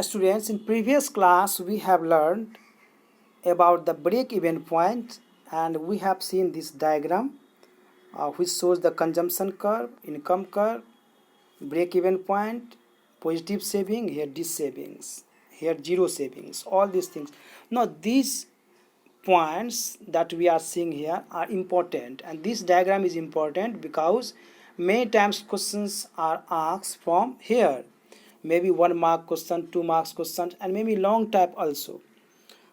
Students, in previous class we have learned about the break-even point, and we have seen this diagram which shows the consumption curve, income curve, break-even point, positive saving, here this savings, here zero savings, all these things. Now these points that we are seeing here are important, and this diagram is important because many times questions are asked from here, maybe 1 mark question, 2 marks questions, and maybe long type also.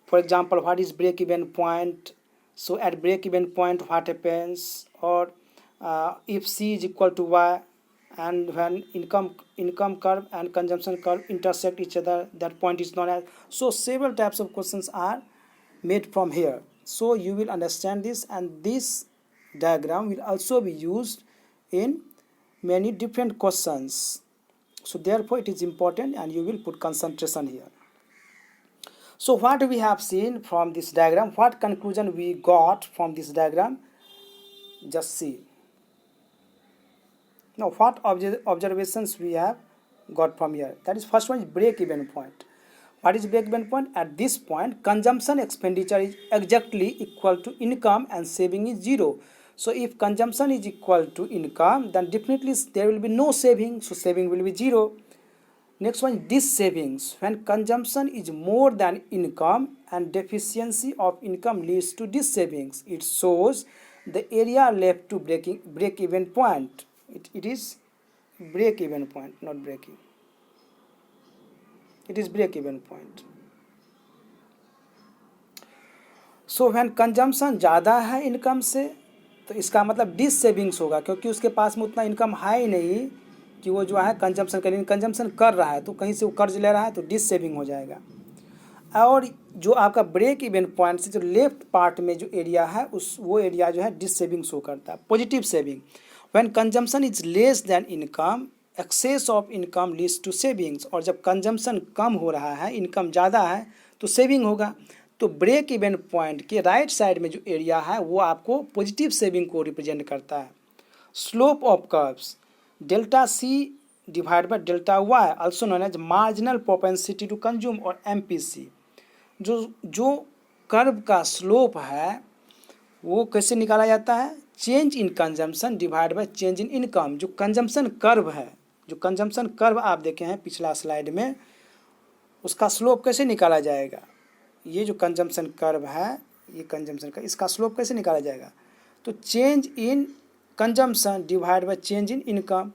For example, what is break even point? So at break even point what happens? Or if C is equal to Y, and when income curve and consumption curve intersect each other, that point is known as. So several types of questions are made from here, so you will understand this, and this diagram will also be used in many different questions. So therefore it is important, and you will put concentration here. So what we have seen from this diagram, what conclusion we got from this diagram, just see. Now what observations we have got from here? That is, first one is break even point. What is break even point? At this point consumption expenditure is exactly equal to income and saving is zero. So if consumption is equal to income, then definitely there will be no saving, so saving will be zero. Next one is this savings. When consumption is more than income and deficiency of income leads to this savings, it shows the area left to break even point. It is break even point, not breaking. It is break even point. So when consumption ज़्यादा है income से, तो इसका मतलब dish savings होगा, क्योंकि उसके पास में उतना इनकम है ही नहीं कि वो जो है कंजम्पशन करें, कंजम्पशन कर रहा है तो कहीं से वो कर्ज ले रहा है, तो डिस सेविंग हो जाएगा। और जो आपका ब्रेक इवन पॉइंट से जो लेफ्ट पार्ट में जो एरिया है, उस वो एरिया जो है डिस सेविंग शो करता है, positive saving. When consumption is less than income, excess of income leads to savings. और जब कंजम्पशन कम हो रहा है, इनकम ज़्यादा है, तो सेविंग होगा। तो ब्रेक इवन पॉइंट के राइट साइड में जो एरिया है वो आपको पॉजिटिव सेविंग को रिप्रेजेंट करता है। Slope of curves, delta C divide by delta Y, also known as marginal propensity to consume और एमपीसी। जो कर्व का स्लोप है वो कैसे निकाला जाता है? Change in consumption divide by change in income. जो कंजम्पशन कर्व है, जो कंजम्पशन कर्व आप देखे हैं पिछला स्लाइड में, उसका स्लोप कैसे निकाला जाएगा? ये जो कंजम्पशन कर्व है, ये कंजम्पशन का, इसका स्लोप कैसे निकाला जाएगा? तो change in consumption divide by change in income.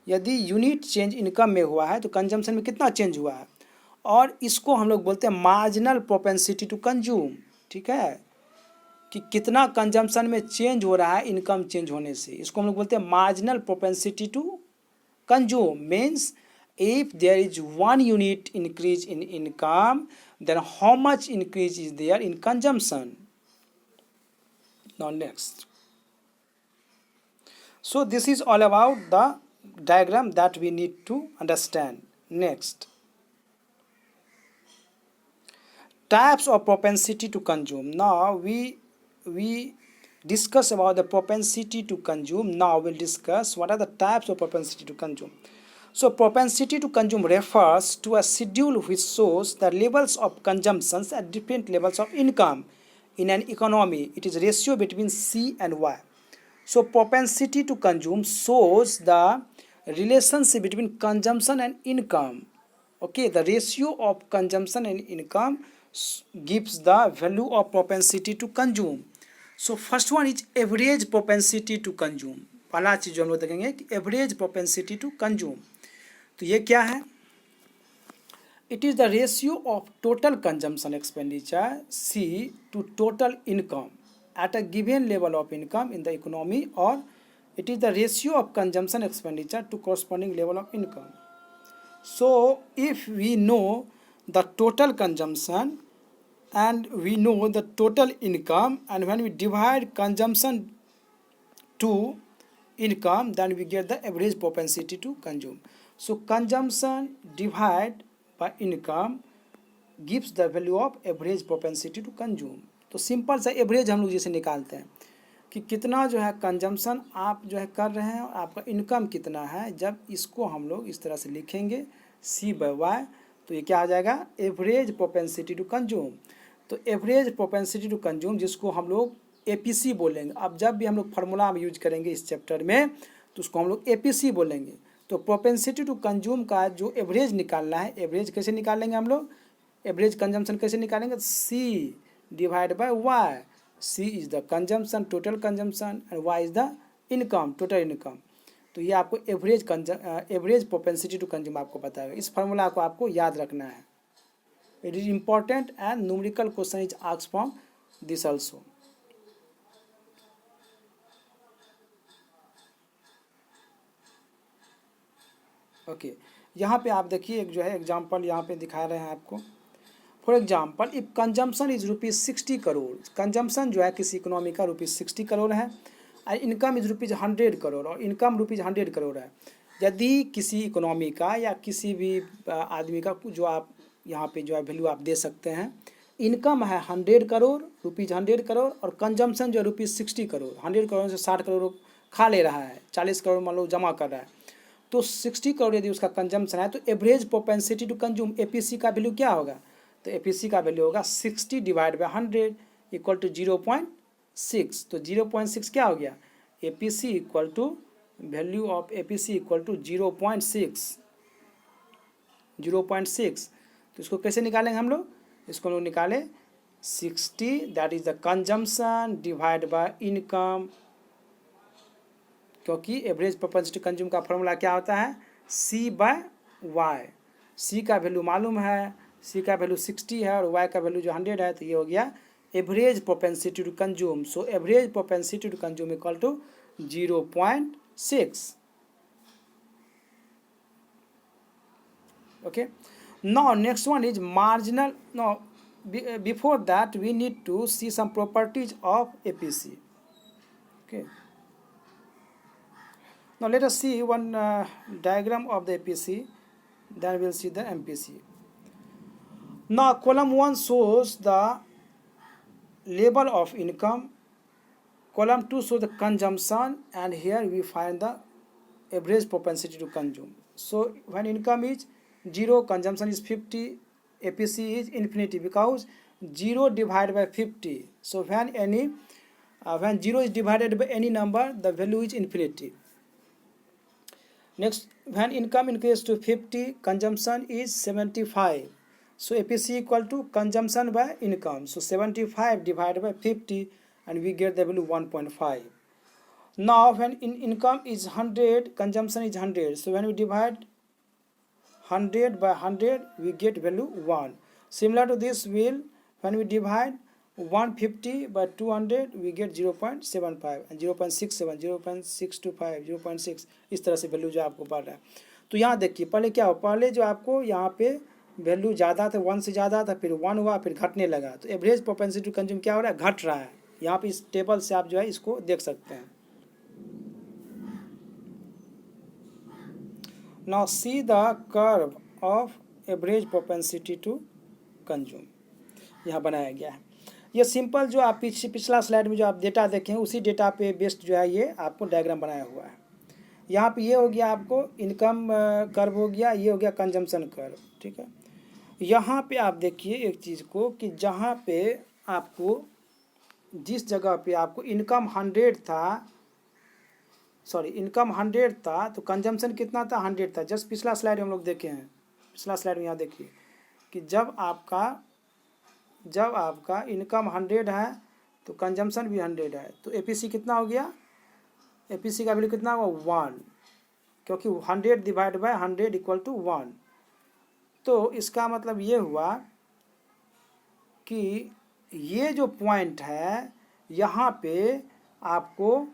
यदि यूनिट चेंज इनकम में हुआ है तो कंजम्पशन में कितना चेंज हुआ है, और इसको हम लोग बोलते हैं मार्जिनल प्रोपेंसिटी टू कंज्यूम। ठीक है, कि कितना कंजम्पशन में चेंज हो रहा है इनकम चेंज होने से, इसको हम लोग बोलते हैं marginal propensity to consume. Means if there is 1 unit increase in income, then how much increase is there in consumption? Now next, so this is all about the diagram that we need to understand. Next, types of propensity to consume. Now we discuss about the propensity to consume. Now we'll discuss what are the types of propensity to consume. So propensity to consume refers to a schedule which shows the levels of consumptions at different levels of income in an economy. It is ratio between C and Y. So propensity to consume shows the relationship between consumption and income. Okay, the ratio of consumption and income gives the value of propensity to consume. So first one is average propensity to consume. पहला चीज जो हम लोग देखेंगे कि average propensity to consume. तो ये क्या है? It is the ratio of total consumption expenditure C to total income at a given level of income in the economy, और it is the ratio of consumption expenditure to corresponding level of income. So if we know the total consumption and we know the total income, and when we divide consumption to income, then we get the average propensity to consume. So consumption divided by income gives the value of average propensity to consume. तो simple सा average हम लोग जैसे निकालते हैं कि कितना जो है कंजम्पशन आप जो है कर रहे हैं और आपका इनकम कितना है, जब इसको हम लोग इस तरह से लिखेंगे C/Y, तो ये क्या आ जाएगा, एवरेज प्रोपेंसिटी टू कंज्यूम। तो एवरेज प्रोपेंसिटी टू कंज्यूम जिसको हम लोग एपीसी बोलेंगे। अब जब भी हम लोग फार्मूला हम यूज करेंगे इस चैप्टर में तो उसको हम लोग एपीसी बोलेंगे। तो प्रोपेंसिटी टू कंज्यूम का जो एवरेज निकालना है, एवरेज कैसे निकालेंगे हम लोग, एवरेज कंजम्पशन कैसे निकालेंगे, C divide by Y. C is the consumption, total consumption, and Y is the income, total income. तो ये आपको एवरेज प्रोपेंसिटी टू कंज्यूम आपको बताएगा। इस फार्मूला को आपको याद रखना है। It is important and numerical question is asked from this also. Okay, यहाँ पे आप देखिए एक जो है एग्जाम्पल यहाँ पे दिखा रहे हैं आपको। For example, if consumption is ₹60 crore, consumption जो है किसी इकोनॉमी का ₹60 करोड़ है, और इनकम इज ₹100 करोड़, और इनकम ₹100 करोड़ है। यदि किसी इकोनॉमी का या किसी भी आदमी का जो आप यहाँ पे जो है वैल्यू आप दे सकते हैं, इनकम है 100 करोड़, ₹100 करोड़, और कंजम्पशन जो है ₹60 करोड़, 100 करोड़ से 60 करोड़ खा ले रहा है, 40 करोड़ मान लो जमा कर रहा है, तो 60 करोड़ यदि उसका कंजम्पशन है तो average propensity to consume APC का वैल्यू क्या होगा, तो एपीसी का वैल्यू होगा 60 डिवाइड बाय 100 इक्वल टू 0.6। तो 0.6 क्या हो गया, APC equal to value of APC equal to 0.6। तो इसको कैसे निकालेंगे हम लोग, इसको लोग निकाले 60 that is the consumption divide bye income, क्योंकि एवरेज प्रोपेंसिटी कंज्यूम का फॉर्मूला क्या होता है, सी बाय वाई। सी का वैल्यू मालूम है, सी का वैल्यू 60 है और वाई का वैल्यू जो 100 है, तो ये हो गया average propensity to consume. So average propensity to consume equal to 0.6। okay, now next one is marginal. No, before that we need to see some properties of APC. Okay, now let us see one diagram of the APC, then we'll see the MPC. Now column 1 shows the level of income, column 2 shows the consumption, and here we find the average propensity to consume. So when income is 0, consumption is 50, APC is infinity because 0 divided by 50. So when 0 is divided by any number, the value is infinity. Next, when income increases to 50, consumption is 75. So APC equal to consumption by income. So 75 divided by 50, and we get the value 1.5. Now when income is 100, consumption is 100. So when we divide 100 by 100, we get value 1. Similar to this, when we divide 150 by 200, we get 0.75 and 0.67, 0.625, 0.6, इस तरह से value जो आपको बढ़ रहा है। तो यहाँ देखिए पहले क्या हो, पहले जो आपको यहाँ पे वैल्यू ज़्यादा था, 1 से ज़्यादा था, फिर 1 हुआ, फिर घटने लगा। तो एवरेज प्रोपेंसिटी टू कंज्यूम क्या हो रहा है, घट रहा है। यहाँ पे इस टेबल से आप जो है इसको देख सकते हैं। Now see the curve of average propensity to consume, यहाँ बनाया गया है। ये सिंपल जो आप पिछला स्लाइड में जो आप डेटा देखें उसी डेटा पे बेस्ड जो है ये आपको डायग्राम बनाया हुआ है। यहाँ पे ये हो गया आपको इनकम कर्व हो गया, ये हो गया कंजम्पशन कर्व, ठीक है। यहाँ पे आप देखिए एक चीज़ को कि जहाँ पे आपको जिस जगह पे आपको इनकम 100 था तो कंजम्पशन कितना था, 100 था। जस्ट पिछला स्लाइड हम लोग देखे हैं, पिछला स्लाइड में यहाँ देखिए कि जब आपका इनकम 100 है तो कंजम्पशन भी 100 है, तो एपीसी कितना हो गया, एपीसी का वैल्यू कितना होगा 1, क्योंकि 100 डिवाइड बाय 100 इक्वल टू 1। तो इसका मतलब ये हुआ कि ये जो पॉइंट है यहाँ पे आपको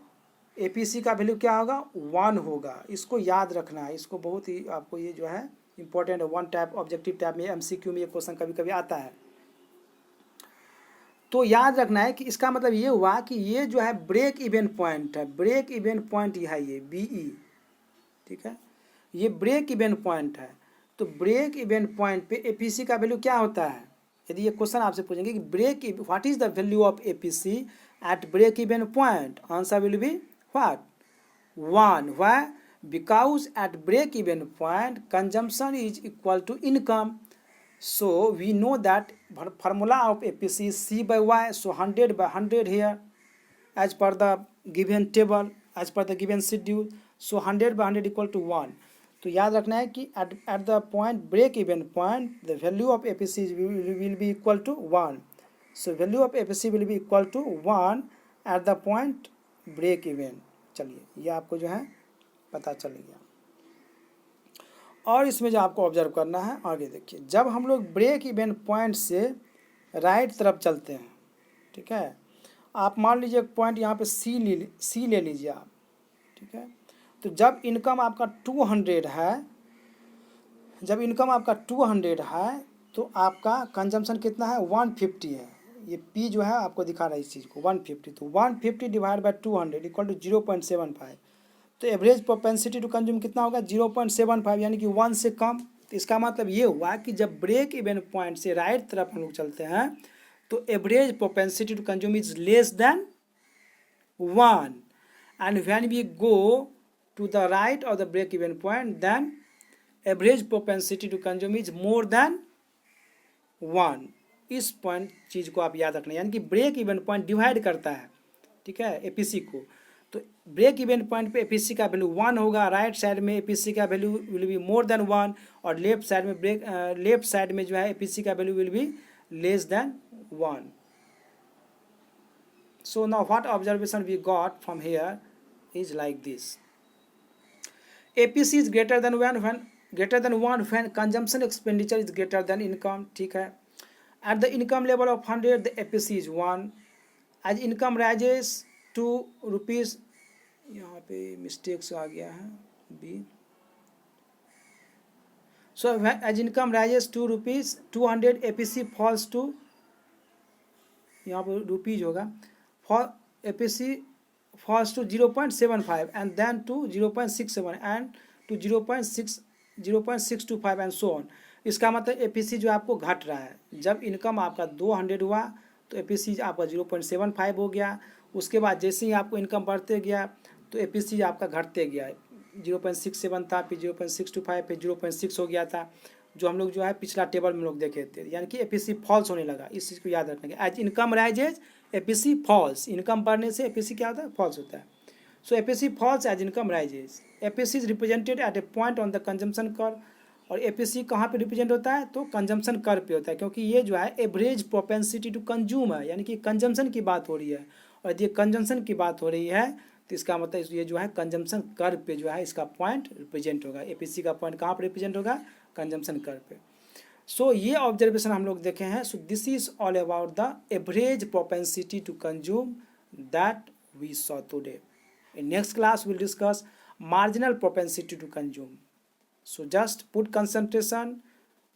एपीसी का वैल्यू क्या होगा, 1 होगा। इसको याद रखना है, इसको बहुत ही आपको ये जो है इंपॉर्टेंट है। 1 टाइप ऑब्जेक्टिव टाइप में एमसीक्यू में ये क्वेश्चन कभी कभी आता है, तो याद रखना है कि इसका मतलब ये हुआ कि ये जो है ब्रेक इवन पॉइंट है। ब्रेक इवन पॉइंट यह है, ये बीई, ठीक है, ये ब्रेक इवन पॉइंट है। तो ब्रेक इवन पॉइंट पे एपीसी का वैल्यू क्या होता है, यदि ये क्वेश्चन आपसे पूछेंगे कि what is the value of APC at break even point, answer will be what 1. Why? Because at break even point consumption is equal to income, So we know that formula of APC is C by Y, so 100 by 100 here as per the given table, as per the given schedule. So 100 by 100 equal to 1. तो याद रखना है कि at the point break even point the value of APC will be equal to 1. So value of APC will be equal to 1 at the point break even. चलिए ये आपको जो है पता चल गया। और इसमें जो आपको ऑब्जर्व करना है, आगे देखिए, जब हम लोग ब्रेक इवन पॉइंट से राइट तरफ चलते हैं, ठीक है, आप मान लीजिए एक पॉइंट यहाँ पे सी ले लीजिए आप, ठीक है, तो जब इनकम आपका 200 है, जब इनकम आपका 200 है तो आपका कंजम्पशन कितना है, 150 है। ये पी जो है आपको दिखा रहा है इस चीज़ को 150, तो 150 डिवाइड बाई 200 इक्वल टू 0.75। तो एवरेज प्रोपेंसिटी टू कंज्यूम कितना होगा, 0.75, यानी कि 1 से कम। तो इसका मतलब ये हुआ कि जब ब्रेक इवन पॉइंट से राइट तरफ हम लोग चलते हैं तो average propensity to consume is less than 1, and when we go to the right of the break even point then average propensity to consume is more than 1। इस point चीज़ को आप याद रखना, यानी कि ब्रेक इवन पॉइंट डिवाइड करता है, ठीक है, एपीसी को। तो ब्रेक इवन पॉइंट पे एपीसी का वैल्यू 1 होगा, राइट साइड में एपीसी का value will be more than 1, और लेफ्ट साइड में लेफ्ट साइड में जो है एपीसी का value will be less than 1। So now what observation we got from here is like this, APC is greater than 1 when consumption expenditure is greater than income, ठीक है। At the income level of 100 the APC is 1, as income rises to rupees, यहाँ पे mistakes आ गया है B, so as income rises to rupees 200 APC falls to, यहाँ पर rupees होगा, for APC falls to 0.75 and then to 0.67 and to 0.625 and so on. इसका मतलब एपीसी जो आपको घट रहा है, जब इनकम आपका 200 हुआ तो एपीसी आपका 0.75 हो गया, उसके बाद जैसे ही आपको इनकम बढ़ते गया तो एपीसी आपका घटते गया, 0.67 था, फिर 0.625, फिर 0.6 हो गया था, जो हम लोग जो है पिछला टेबल में लोग देखे थे, यानी कि एपीसी फॉल्स होने लगा। इस चीज़ को याद रखना, as income rises APC falls, income बढ़ने से एपीसी क्या होता है, फॉल्स होता है। So APC falls as income rises, APC is represented at a point on the consumption curve, और एपीसी कहाँ पे रिप्रेजेंट होता है, तो कंजम्पशन कर्व पे होता है, क्योंकि ये जो है एवरेज प्रोपेंसिटी टू कंज्यूम है, यानी कि कंजम्पशन की बात हो रही है, और यदि कंजम्पशन की बात हो रही है तो इसका मतलब ये जो है कंजम्पशन कर्व पे जो है इसका पॉइंट रिप्रेजेंट होगा। एपीसी का पॉइंट कहाँ पर रिप्रेजेंट होगा, कंजम्पशन कर्व पे। सो ये ऑब्जर्वेशन हम लोग देखे हैं। So this is all about the average propensity to consume that we saw today. In next class will discuss marginal propensity to consume. So just put concentration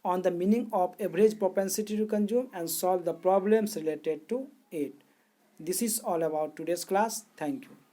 on the meaning of average propensity to consume and solve the problems related to it. This is all about today's class. Thank you.